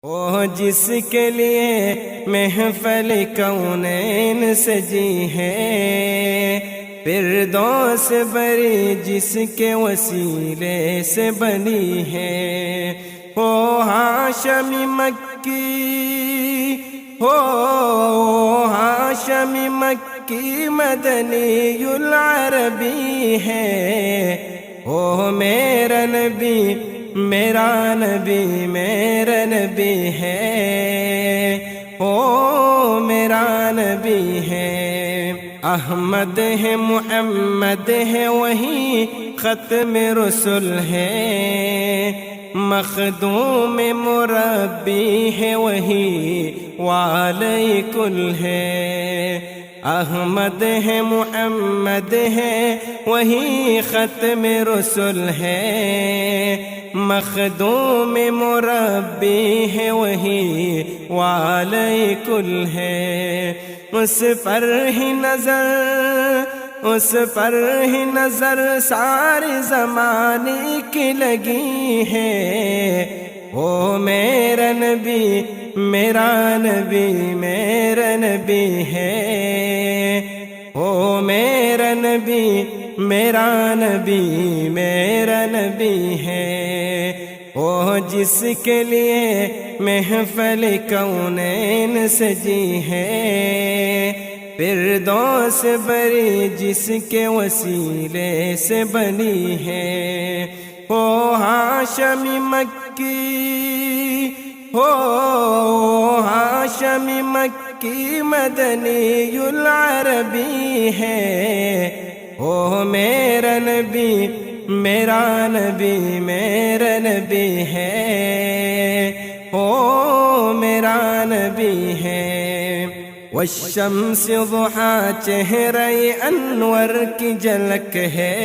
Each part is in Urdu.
وہ جس کے لیے محفل کونین سجی ہے، فردوس بری جس کے وسیلے سے بنی ہے، وہ ہاشمی مکی، ہو ہاشمی مکی مدنی العربی ہے، وہ میرا نبی میرا نبی میرا نبی ہے، او میرا نبی ہے۔ احمد ہے محمد ہے وہی ختم رسل ہے، مخدوم مربی ہے وہی والی کل ہے۔ احمد ہے محمد ہے وہی ختم رسل ہے، مخدوم مربی ہے وہی والی کل ہے۔ اس پر ہی نظر، اس پر ہی نظر سارے زمانے کی لگی ہے، وہ میرا نبی میرا نبی میرا نبی ہے، وہ میرا نبی میرا نبی میرا نبی ہے، وہ جس کے لیے محفل کونین سجی ہے، فردوس بری جس کے وسیلے سے بنی ہے، وہ ہاشمی مکی، ہو ہاشمی مکی مدنی العربی ہے، وہ میرا نبی میرا نبی میرا نبی ہے، او میرا نبی ہے۔ والشمس ضحا چہرہ انور کی جھلک ہے،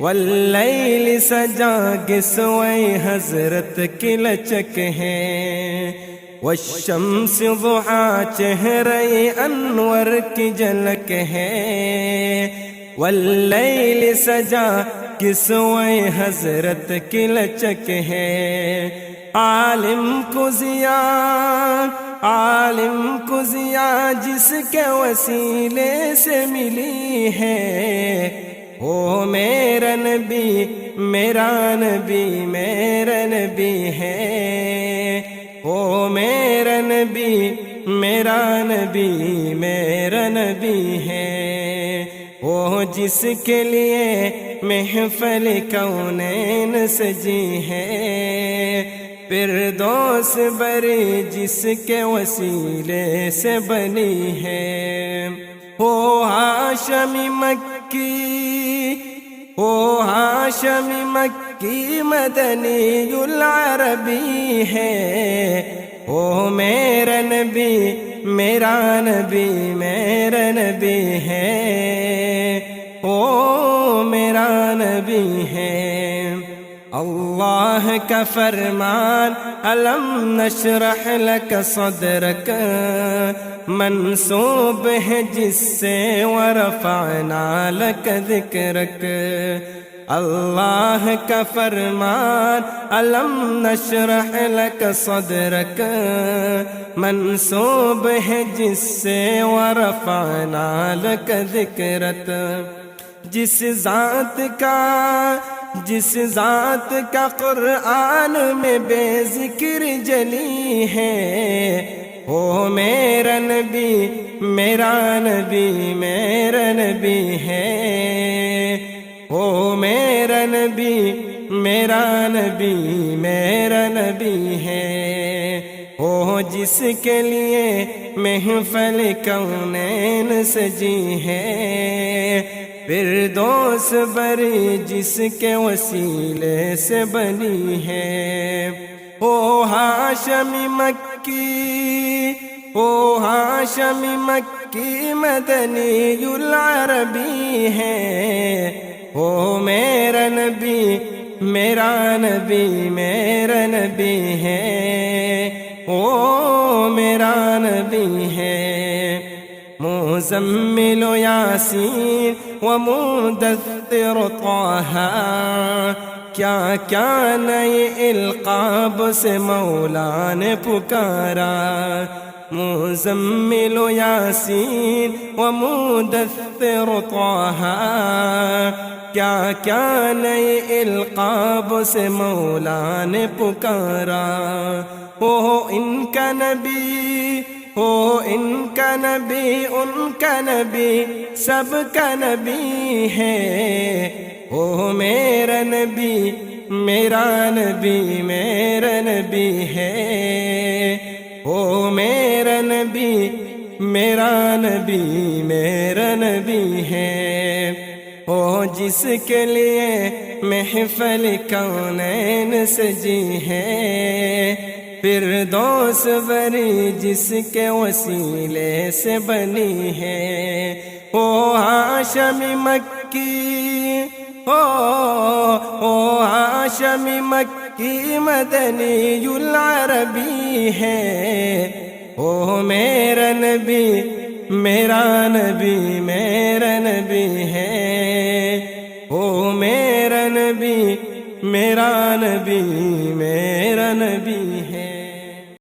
واللیل سجا گسوئی حضرت کی لچک ہے۔ والشمس ضحا چہرہ انور کی جھلک ہے، واللیل سجا کسوئی حضرت کی لچک ہے۔ عالم کو ضیا، عالم کو ضیا جس کے وسیلے سے ملی ہے، وہ میرا نبی میرا نبی میرا نبی ہے، وہ میرا نبی میرا نبی میرا نبی ہے، وہ جس کے لیے محفل کونین سجی ہے، فردوس بری جس کے وسیلے سے بنی ہے، وہ ہاشمی مکی، وہ ہاشمی مکی مدنی العربی ہے، وہ میرا نبی میرا نبی میرا نبی ہے، او میرا نبی ہے۔ اللہ کا فرمان الم نشرح لک صدرک منسوب ہے جس سے ورفعنا لک ذکرک۔ اللہ کا فرمان الم نشرح لک صدرک منسوب ہے جس سے ورفعنا لک ذکرک۔ جس ذات کا قرآن میں بے ذکر جلی ہے، وہ میرا نبی میرا نبی میرا نبی ہے، وہ میرا نبی میرا نبی میرا نبی ہے، وہ جس کے لیے محفل کونین سجی ہے، فردوس بری جس کے وسیلے سے بنی ہے، او ہاشمی مکی، او ہاشمی مکی مدنی العربی ہے، او میرا نبی میرا نبی میرا نبی ہے، او میرا نبی ہے۔ مزمل یاسین ومدثر طه کیا کیا نئے القاب سے مولا نے پکارا، مزمل یاسین و مدثر طہ، کیا کیا نئے القاب سے مولا نے پکارا، ہو ان کا نبی، ہو ان کا نبی، ان کا نبی سب کا نبی ہے، او میرا نبی، میرا نبی، میرا نبی ہے، او میرا نبی، میرا نبی، میرا نبی ہے، او جس کے لیے محفل کونین سجی ہے، فردوس بری جس کے وسیلے سے بنی ہے، او ہاشمی مکی، او ہاشمی مکی مدنی العربی ہے، او میرا نبی، میرا نبی، میرا نبی ہے، او میرا نبی، میرا نبی، میرا نبی ہے۔